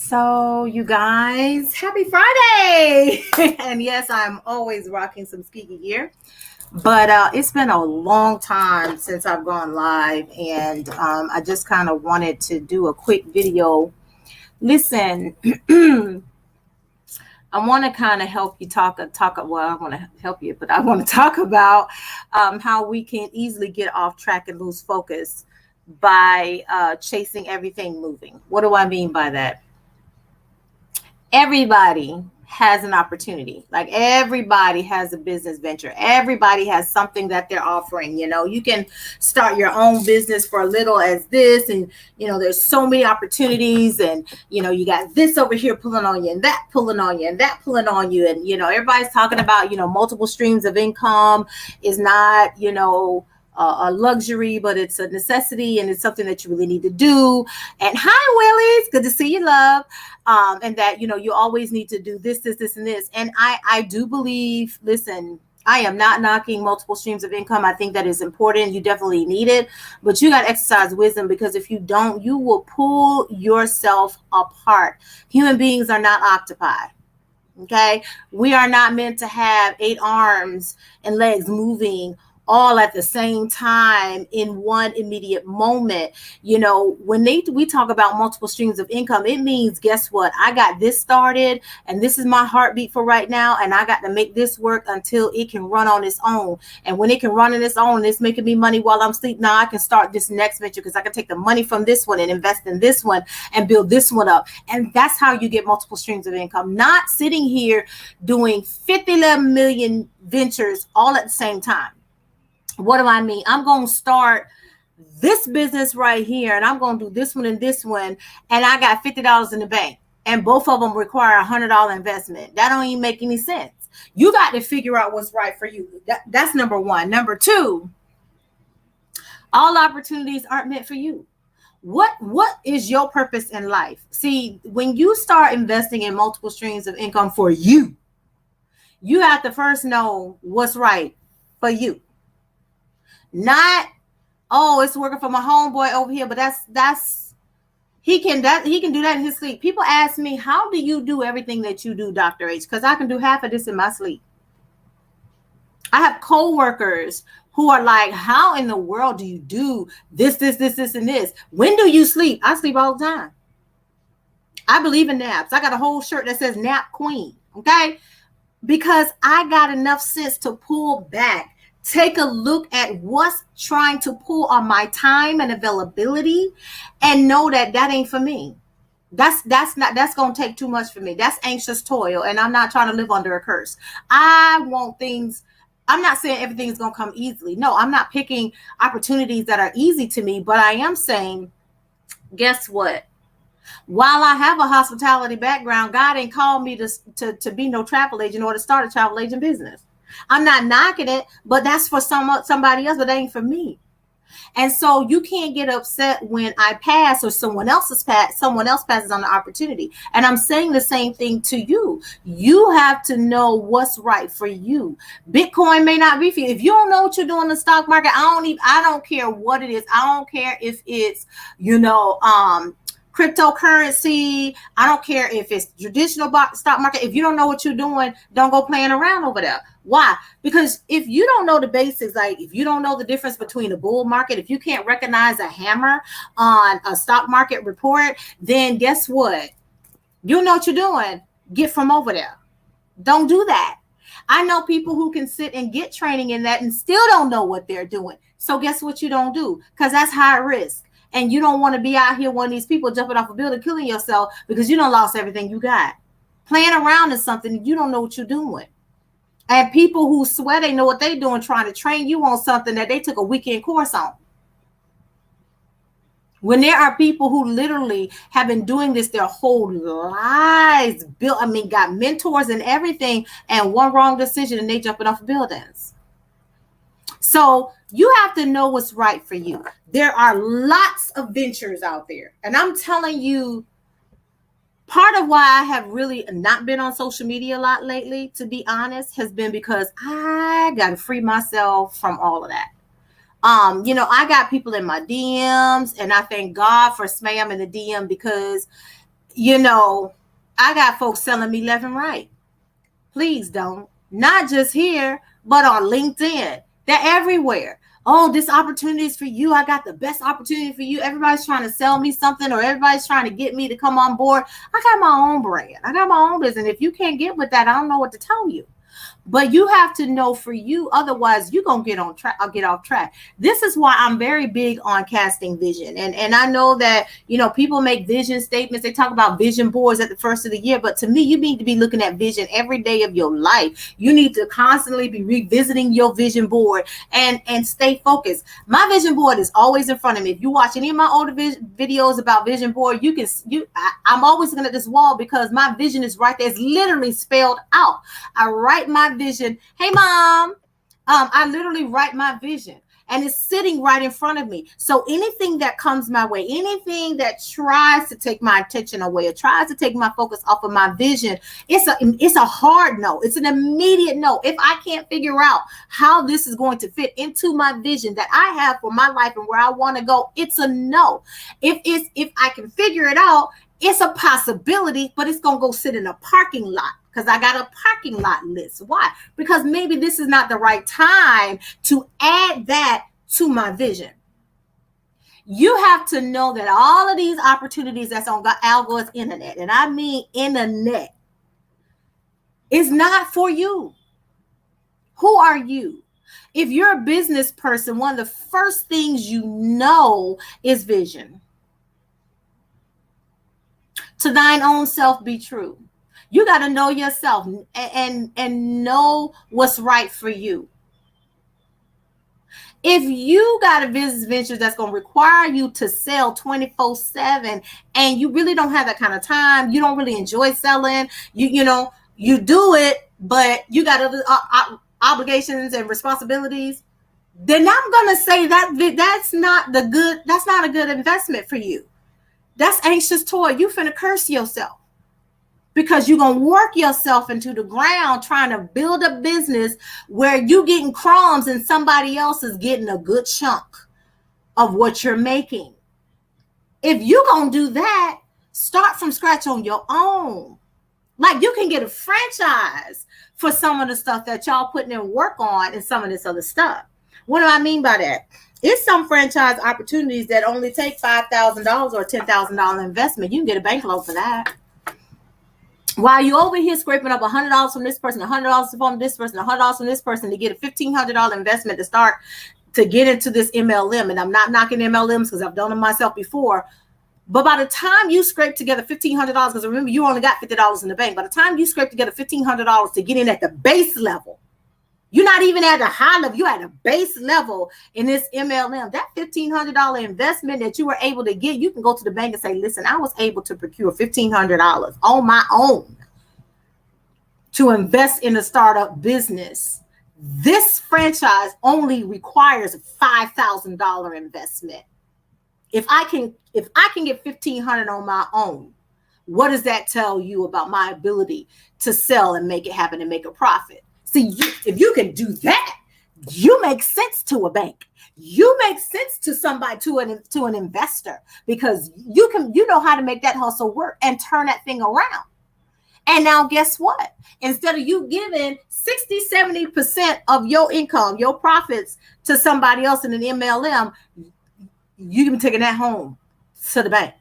So, you guys, happy Friday! And yes, I'm always rocking some skeeky gear, but it's been a long time since I've gone live, and I just kind of wanted to do a quick video. Listen, I want to kind of help you talk. Well, I want to help you, but I want to talk about how we can easily get off track and lose focus by chasing everything moving. What do I mean by that? Everybody has an opportunity. Like everybody has a business venture. Everybody has something that they're offering. You can start your own business for a little as this, and there's so many opportunities, and you got this over here pulling on you, and that pulling on you, and that pulling on you, and everybody's talking about multiple streams of income is not a luxury, but it's a necessity, and it's something that you really need to do. And hi, Willie, good to see you, love. And that you always need to do this, and this. And I do believe. Listen, I am not knocking multiple streams of income. I think that is important. You definitely need it, but you got to exercise wisdom, because if you don't, you will pull yourself apart. Human beings are not octopi. Okay, we are not meant to have 8 arms and legs moving all at the same time in one immediate moment. When we talk about multiple streams of income, it means, guess what? I got this started, and this is my heartbeat for right now, and I got to make this work until it can run on its own. And when it can run on its own, and it's making me money while I'm asleep, now I can start this next venture, because I can take the money from this one and invest in this one and build this one up. And that's how you get multiple streams of income, not sitting here doing 11 million ventures all at the same time. What do I mean? I'm going to start this business right here, and I'm going to do this one and this one, and I got $50 in the bank, and both of them require $100 investment. That don't even make any sense. You got to figure out what's right for you. That's number one. Number two, all opportunities aren't meant for you. What is your purpose in life? See, when you start investing in multiple streams of income for you, you have to first know what's right for you. Not, oh, it's working for my homeboy over here, but he can do that in his sleep. People ask me, how do you do everything that you do, Dr. H? Because I can do half of this in my sleep. I have coworkers who are like, how in the world do you do this, and this? When do you sleep? I sleep all the time. I believe in naps. I got a whole shirt that says Nap Queen, okay? Because I got enough sense to pull back. Take a look at what's trying to pull on my time and availability, and know that ain't for me. That's going to take too much for me. That's anxious toil, and I'm not trying to live under a curse. I want things. I'm not saying everything's going to come easily. No, I'm not picking opportunities that are easy to me, but I am saying, guess what? While I have a hospitality background, God ain't called me to be no travel agent or to start a travel agent business. I'm not knocking it, but that's for somebody else, but it ain't for me. And so you can't get upset when I pass or someone else passes on the opportunity. And I'm saying the same thing to you. You have to know what's right for you. Bitcoin may not be for you. If you don't know what you're doing in the stock market, I don't care what it is. I don't care if it's, cryptocurrency. I don't care if it's traditional stock market. If you don't know what you're doing, don't go playing around over there. Why? Because if you don't know the basics, like if you don't know the difference between a bull market, if you can't recognize a hammer on a stock market report, then guess what? You know what you're doing. Get from over there. Don't do that. I know people who can sit and get training in that and still don't know what they're doing. So guess what you don't do? Because that's high risk. And you don't want to be out here one of these people jumping off a building, killing yourself because you done lost everything you got. Playing around is something you don't know what you're doing. And people who swear they know what they're doing, trying to train you on something that they took a weekend course on. When there are people who literally have been doing this their whole lives, got mentors and everything, and one wrong decision and they jumping off buildings. So you have to know what's right for you. There are lots of ventures out there. And I'm telling you, part of why I have really not been on social media a lot lately, to be honest, has been because I got to free myself from all of that. I got people in my DMs, and I thank God for spam in the DM, because You know, I got folks selling me left and right. Please don't. Not just here, but on LinkedIn. They're everywhere. Oh, this opportunity is for you. I got the best opportunity for you. Everybody's trying to sell me something, or everybody's trying to get me to come on board. I got my own brand. I got my own business. If you can't get with that, I don't know what to tell you. But you have to know for you, otherwise you're gonna get on track or get off track. This is why I'm very big on casting vision. And I know that, you know, people make vision statements, they talk about vision boards at the first of the year, but to me, you need to be looking at vision every day of your life. You need to constantly be revisiting your vision board and stay focused. My vision board is always in front of me. If you watch any of my older videos about vision board, I'm always looking at this wall because my vision is right there. It's literally spelled out. I write my vision. Hey, Mom. I literally write my vision and it's sitting right in front of me. So anything that comes my way, anything that tries to take my attention away or tries to take my focus off of my vision, it's a hard no. It's an immediate no. If I can't figure out how this is going to fit into my vision that I have for my life and where I want to go, it's a no. If I can figure it out, it's a possibility, but it's going to go sit in a parking lot. Because I got a parking lot list. Why? Because maybe this is not the right time to add that to my vision. You have to know that all of these opportunities that's on Al Gore's internet, and I mean internet, is not for you. Who are you? If you're a business person, one of the first things you know is vision. To thine own self be true. You got to know yourself and know what's right for you. If you got a business venture that's going to require you to sell 24/7 and you really don't have that kind of time, you don't really enjoy selling, you know, you do it, but you got other obligations and responsibilities, then I'm going to say that's not a good investment for you. That's anxious toy. You finna curse yourself. Because you're going to work yourself into the ground trying to build a business where you're getting crumbs and somebody else is getting a good chunk of what you're making. If you're going to do that, start from scratch on your own. Like you can get a franchise for some of the stuff that y'all putting in work on and some of this other stuff. What do I mean by that? It's some franchise opportunities that only take $5,000 or $10,000 investment. You can get a bank loan for that. While you're over here scraping up $100 from this person, $100 from this person, $100 from this person to get a $1,500 investment to start to get into this MLM. And I'm not knocking MLMs because I've done them myself before. But by the time you scrape together $1,500, because remember, you only got $50 in the bank. By the time you scrape together $1,500 to get in at the base level, you're not even at the high level. You're at a base level in this MLM. That $1,500 investment that you were able to get, you can go to the bank and say, listen, I was able to procure $1,500 on my own to invest in a startup business. This franchise only requires a $5,000 investment. If I can get $1,500 on my own, what does that tell you about my ability to sell and make it happen and make a profit? See, if you can do that, you make sense to a bank. You make sense to somebody, to an investor, because you know how to make that hustle work and turn that thing around. And now guess what? Instead of you giving 60-70% of your income, your profits to somebody else in an MLM, you can be taking that home to the bank.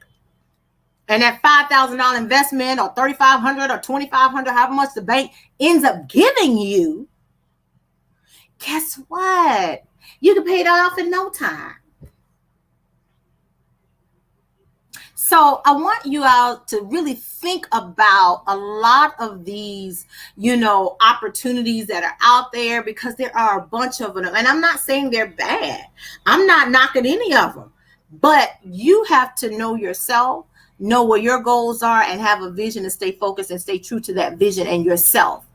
And that $5,000 investment or $3,500 or $2,500, however much the bank ends up giving you, guess what? You can pay that off in no time. So I want you all to really think about a lot of these, opportunities that are out there, because there are a bunch of them. And I'm not saying they're bad. I'm not knocking any of them. But you have to know yourself, know what your goals are, and have a vision and stay focused and stay true to that vision and yourself.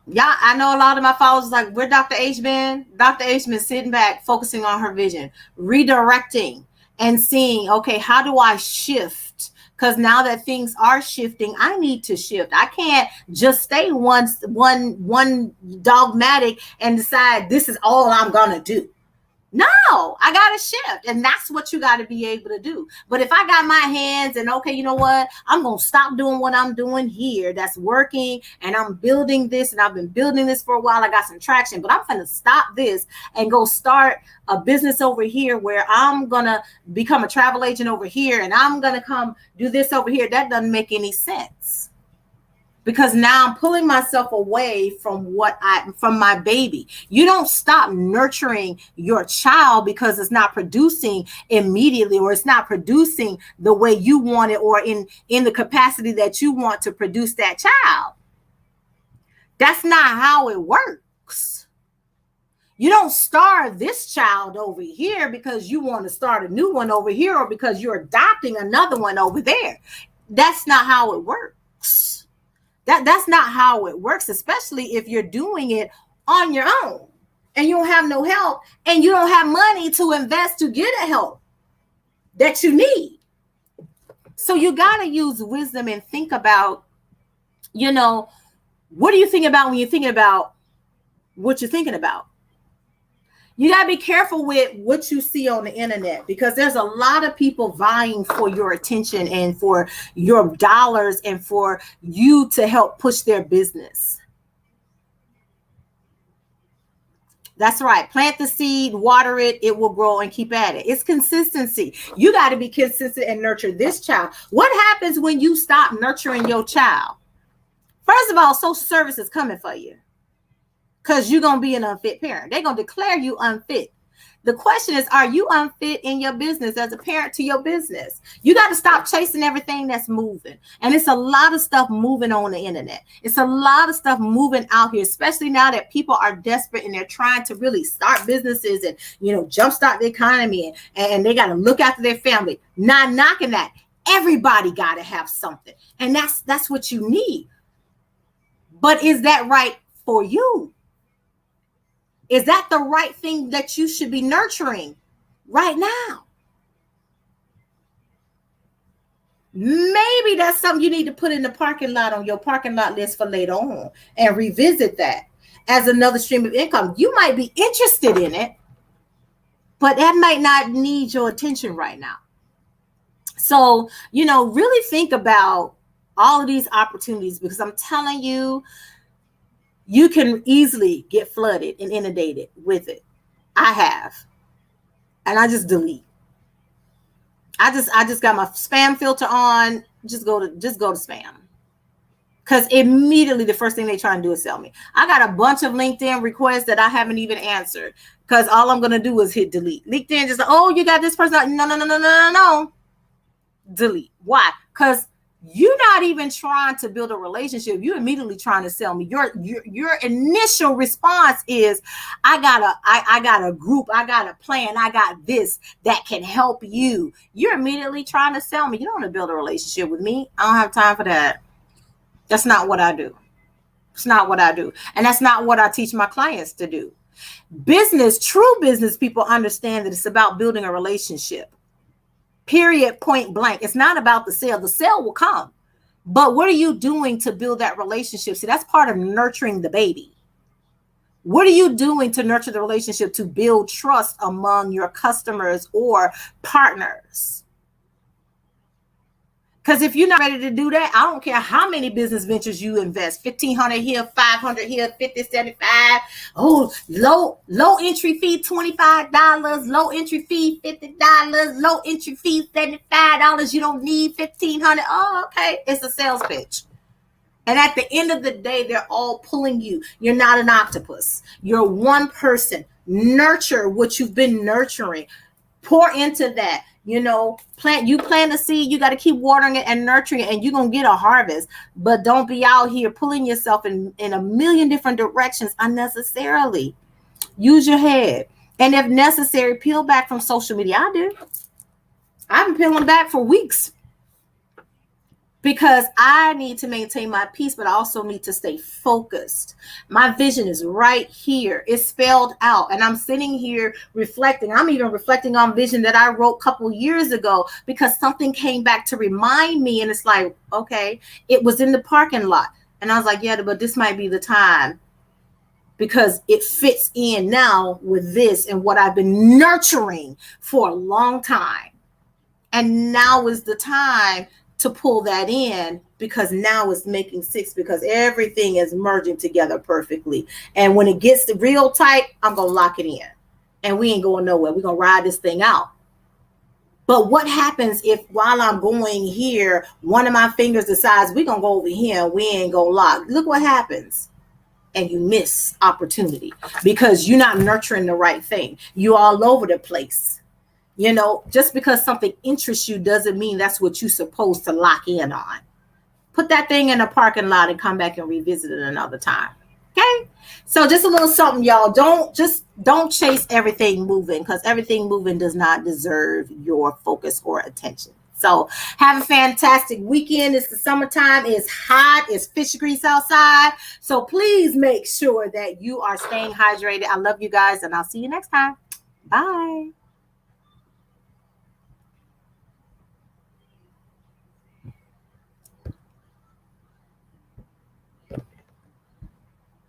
Yeah, I know a lot of my followers like, where Dr. H been? Dr. H been sitting back, focusing on her vision, redirecting and seeing, okay, how do I shift? Because now that things are shifting, I need to shift. I can't just stay one dogmatic and decide this is all I'm going to do. No, I got to shift. And that's what you got to be able to do. But if I got my hands and, okay, you know what? I'm going to stop doing what I'm doing here that's working, and I'm building this, and I've been building this for a while. I got some traction, but I'm going to stop this and go start a business over here where I'm going to become a travel agent over here, and I'm going to come do this over here. That doesn't make any sense. Because now I'm pulling myself away from from my baby. You don't stop nurturing your child because it's not producing immediately, or it's not producing the way you want it, or in the capacity that you want to produce that child. That's not how it works. You don't starve this child over here because you want to start a new one over here, or because you're adopting another one over there. That's not how it works. That's not how it works, especially if you're doing it on your own and you don't have no help, and you don't have money to invest to get a help that you need. So you got to use wisdom and think about, what do you think about when you're thinking about what you're thinking about? You got to be careful with what you see on the internet, because there's a lot of people vying for your attention and for your dollars and for you to help push their business. That's right. Plant the seed, water it, it will grow, and keep at it. It's consistency. You got to be consistent and nurture this child. What happens when you stop nurturing your child? First of all, social service is coming for you, because you're going to be an unfit parent. They're going to declare you unfit. The question is, are you unfit in your business as a parent to your business? You got to stop chasing everything that's moving. And it's a lot of stuff moving on the internet. It's a lot of stuff moving out here, especially now that people are desperate and they're trying to really start businesses and, jumpstart the economy, and they got to look after their family. Not knocking that. Everybody got to have something. And that's what you need. But is that right for you? Is that the right thing that you should be nurturing right now? Maybe that's something you need to put in the parking lot, on your parking lot list for later on, and revisit that as another stream of income. You might be interested in it, but that might not need your attention right now. So, really think about all of these opportunities, because I'm telling you, you can easily get flooded and inundated with it. I have. And I just delete. I just got my spam filter on. Just go to spam. Because immediately the first thing they try and do is sell me. I got a bunch of LinkedIn requests that I haven't even answered, because all I'm going to do is hit delete. LinkedIn just like, oh, you got this person. No. Delete. Why? Because you're not even trying to build a relationship. You're immediately trying to sell me. Your initial response is, I got a group, I got a plan, I got this that can help you. You're immediately trying to sell me. You don't want to build a relationship with me. I don't have time for that. That's not what I do. It's not what I do. And that's not what I teach my clients to do. True business people understand that it's about building a relationship. Period, point blank. It's not about the sale. The sale will come. But what are you doing to build that relationship? See, that's part of nurturing the baby. What are you doing to nurture the relationship, to build trust among your customers or partners? Because if you're not ready to do that, I don't care how many business ventures you invest, 1,500 here, 500 here, 50, 75. Oh, low entry fee, $25, low entry fee, $50, low entry fee, $75. You don't need 1,500. Oh, okay. It's a sales pitch. And at the end of the day, they're all pulling you. You're not an octopus. You're one person. Nurture what you've been nurturing. Pour into that. Plant a seed, you got to keep watering it and nurturing it, and you're going to get a harvest. But don't be out here pulling yourself in a million different directions unnecessarily. Use your head. And if necessary, peel back from social media. I do. I've been peeling back for weeks, because I need to maintain my peace, but I also need to stay focused. My vision is right here. It's spelled out. And I'm sitting here reflecting. I'm even reflecting on vision that I wrote a couple years ago, because something came back to remind me. And it's like, okay, it was in the parking lot. And I was like, yeah, but this might be the time because it fits in now with this and what I've been nurturing for a long time. And now is the time to pull that in, because now it's making 6, because everything is merging together perfectly. And when it gets real tight, I'm going to lock it in. And we ain't going nowhere. We're going to ride this thing out. But what happens if while I'm going here, one of my fingers decides we're going to go over here and we ain't going to lock? Look what happens. And you miss opportunity because you're not nurturing the right thing. You're all over the place. You know, just because something interests you doesn't mean that's what you're supposed to lock in on. Put that thing in a parking lot and come back and revisit it another time. Okay? So just a little something, y'all. Don't chase everything moving, because everything moving does not deserve your focus or attention. So have a fantastic weekend. It's the summertime. It's hot. It's fish grease outside. So please make sure that you are staying hydrated. I love you guys, and I'll see you next time. Bye.